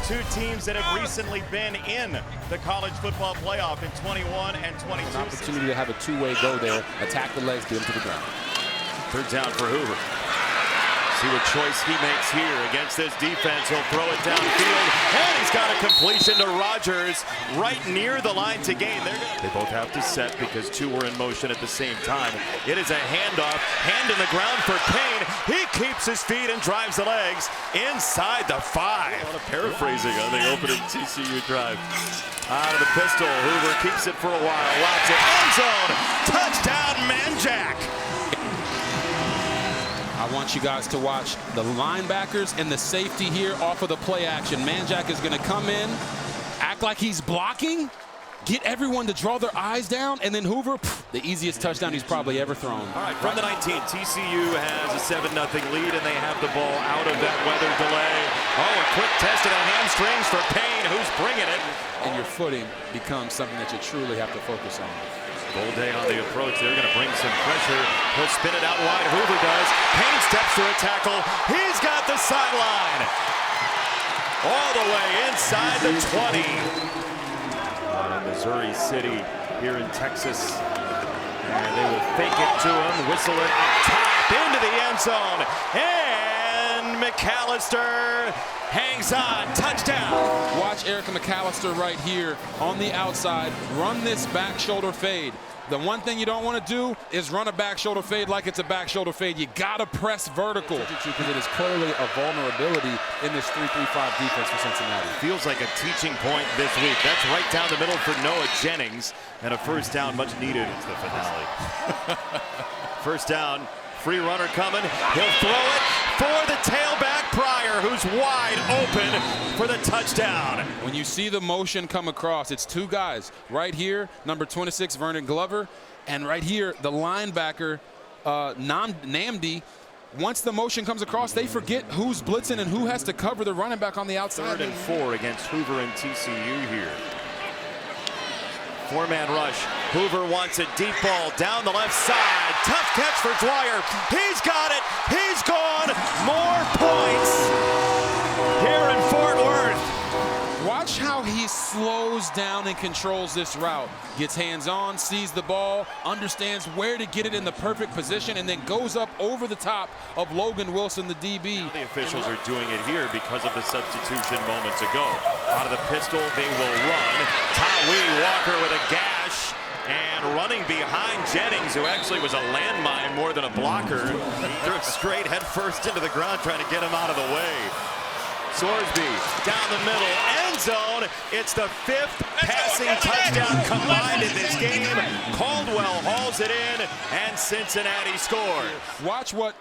two teams that have recently been in the college football playoff in 21 and 22. An opportunity to have a two-way go there, attack the legs, get him to the ground. Third down for Hoover. See what choice he makes here against this defense. He'll throw it downfield, and he's got a completion to Rogers right near the line to gain. They both have to set because two were in motion at the same time. It is a handoff, hand in the ground for Payne. He keeps his feet and drives the legs inside the 5. A lot of paraphrasing on the opening TCU drive. Out of the pistol, Hoover keeps it for a while, lobs it, end zone, touchdown Manjack. I want you guys to watch the linebackers and the safety here off of the play action. Manjack is going to come in, act like he's blocking, get everyone to draw their eyes down, and then Hoover, the easiest touchdown he's probably ever thrown. All right, from the 19, TCU has a 7-0 lead, and they have the ball out of that weather delay. Oh, a quick test of the hamstrings for Payne, who's bringing it. And your footing becomes something that you truly have to focus on. Full day on the approach. They're going to bring some pressure. He'll spin it out wide. Hoover does. Payne steps for a tackle. He's got the sideline. All the way inside the 20. Out of Missouri City here in Texas. And they will fake it to him. Whistle it up top into the end zone. And McAllister hangs on. Touchdown. Watch Eric McAllister right here on the outside. Run this back shoulder fade. The one thing you don't want to do is run a back shoulder fade like it's a back shoulder fade. You got to press vertical. Because it is clearly a vulnerability in this 3-3-5 defense for Cincinnati. Feels like a teaching point this week. That's right down the middle for Noah Jennings. And a first down much needed. It's the finale. First down. Free runner coming. He'll throw it for the tailback Pryor, who's wide open for the touchdown. When you see the motion come across, it's two guys. Right here, number 26, Vernon Glover, and right here, the linebacker, Namdi. Once the motion comes across, they forget who's blitzing and who has to cover the running back on the outside. 3rd and 4 against Hoover and TCU here. 4-man rush. Hoover wants a deep ball down the left side. Tough catch for Dwyer. He's got it. He's gone. More points here in Fort Worth. Watch how he slows down and controls this route. Gets hands on, sees the ball, understands where to get it in the perfect position, and then goes up over the top of Logan Wilson, the DB. Now the officials are doing it here because of the substitution moments ago. Out of the pistol, they will run. Tawee Walker with a gash. And running behind Jennings, who actually was a landmine more than a blocker. He threw straight head first into the ground, trying to get him out of the way. Sorsby down the middle, end zone. It's the 5th passing touchdown combined in this game. Caldwell hauls it in, and Cincinnati scores. Watch what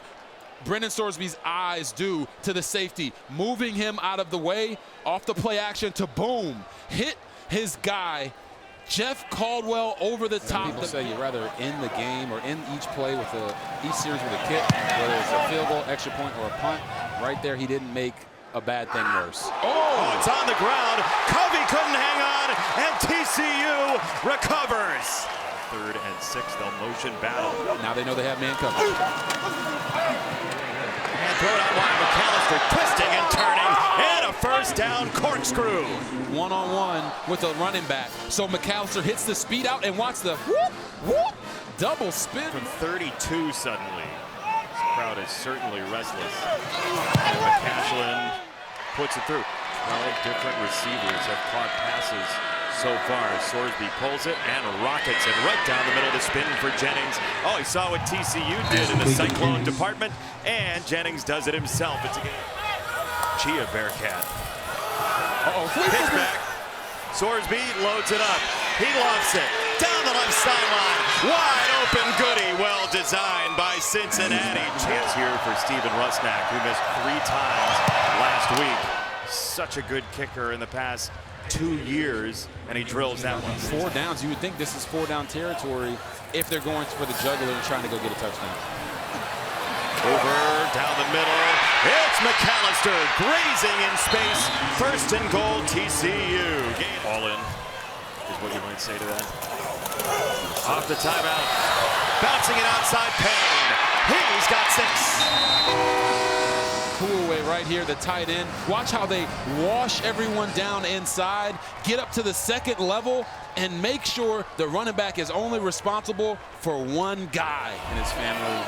Brendan Sorsby's eyes do to the safety, moving him out of the way, off the play action to boom, hit his guy. Jeff Caldwell over the top. People say you're rather in the game or in each play with each series with a kick, whether it's a field goal, extra point, or a punt. Right there, he didn't make a bad thing worse. Oh, it's on the ground. Covey couldn't hang on, and TCU recovers. 3rd and 6, they'll motion battle. Now they know they have man coverage. And throw it out wide. McAllister twisting and turning, and a first down corkscrew. One-on-one with a running back. So McAllister hits the speed out and watch the whoop, whoop, double spin. From 32 suddenly. This crowd is certainly restless. And McCashlin puts it through. 12 different receivers have caught passes so far. Sorsby pulls it and rockets it right down the middle of the spin for Jennings. Oh, he saw what TCU did in the Cyclone department, and Jennings does it himself. It's a Chia Bearcat. Pitch back. Sorsby loads it up. He lofts it down the left sideline. Wide open goodie. Well designed by Cincinnati. Chance here for Steven Rusnak, who missed 3 times last week. Such a good kicker in the past 2 years, and he drills that one. 4 downs. You would think this is 4-down territory if they're going for the jugular and trying to go get a touchdown. Over, down the middle. It's McAllister grazing in space. 1st and goal, TCU. All in is what you might say to that. Off the timeout. Bouncing it outside Payne. He's got 6. Pullaway right here, the tight end. Watch how they wash everyone down inside, get up to the second level, and make sure the running back is only responsible for one guy. And his family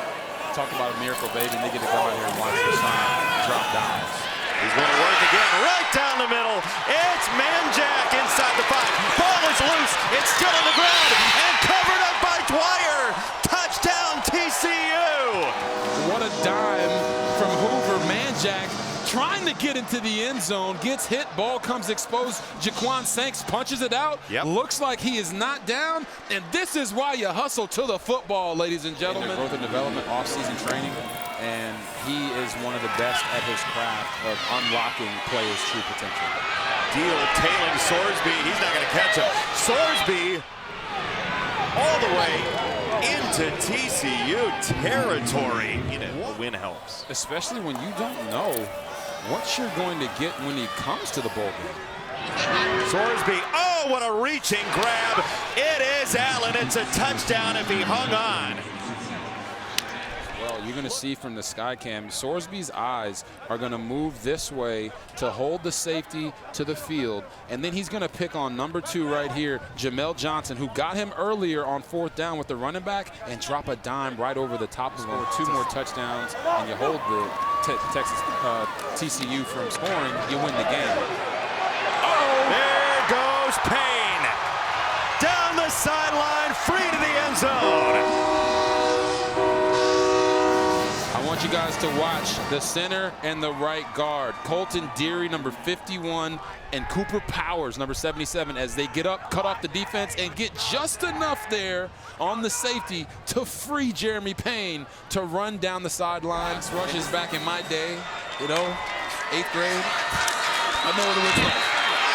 talk about a miracle baby, and they get to go out here and watch their son drop dimes. He's going to work again, right down the middle. It's Manjack inside the 5. Ball is loose. It's still on the ground and covered up by Dwyer. Touchdown TCU. What a dime from Hoover. Manjack trying to get into the end zone, gets hit, ball comes exposed. Jaquan Sanks punches it out. Yep. Looks like he is not down, and this is why you hustle to the football, ladies and gentlemen. Growth and development, off-season training, and he is one of the best at his craft of unlocking players' true potential. Deal tailing Sorsby. He's not going to catch him. Sorsby all the way into TCU territory. You know, the win helps. Especially when you don't know what you're going to get when he comes to the bowl game. Sorsby, oh, what a reaching grab. It is Allen. It's a touchdown if he hung on. Well, you're going to see from the sky cam, Sorsby's eyes are going to move this way to hold the safety to the field, and then he's going to pick on number 2 right here, Jamel Johnson, who got him earlier on 4th down with the running back, and drop a dime right over the top of him. 2 more touchdowns, and you hold the TCU from scoring, you win the game. Oh, there goes Payne. Down the sideline, free to the end zone. I want you guys to watch the center and the right guard, Colton Deary, number 51, and Cooper Powers, number 77, as they get up, cut off the defense, and get just enough there on the safety to free Jeremy Payne to run down the sidelines. Rushes back in my day, you know, 8th grade. I know what it looks like.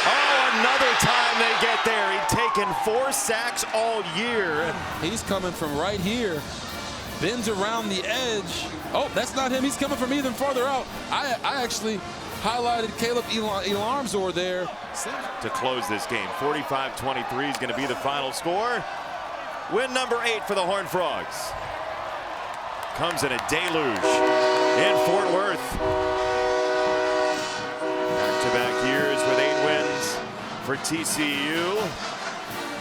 Oh, another time they get there. He'd taken 4 sacks all year. He's coming from right here. Bends around the edge. Oh, that's not him. He's coming from even farther out. I actually highlighted Caleb Elarmzor there. To close this game, 45-23 is going to be the final score. Win number 8 for the Horned Frogs. Comes in a deluge in Fort Worth. Back-to-back years with 8 wins for TCU.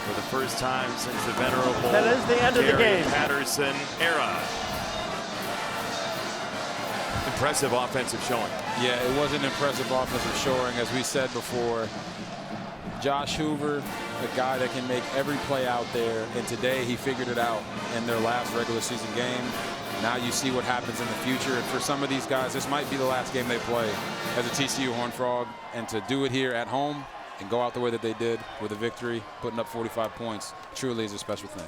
For the first time since the venerable that is the end of the game. Patterson era. Impressive offensive showing. Yeah, it was an impressive offensive showing, as we said before. Josh Hoover, a guy that can make every play out there, and today he figured it out in their last regular season game. Now you see what happens in the future, and for some of these guys, this might be the last game they play as a TCU Horned Frog, and to do it here at home and go out the way that they did with a victory, putting up 45 points, truly is a special thing.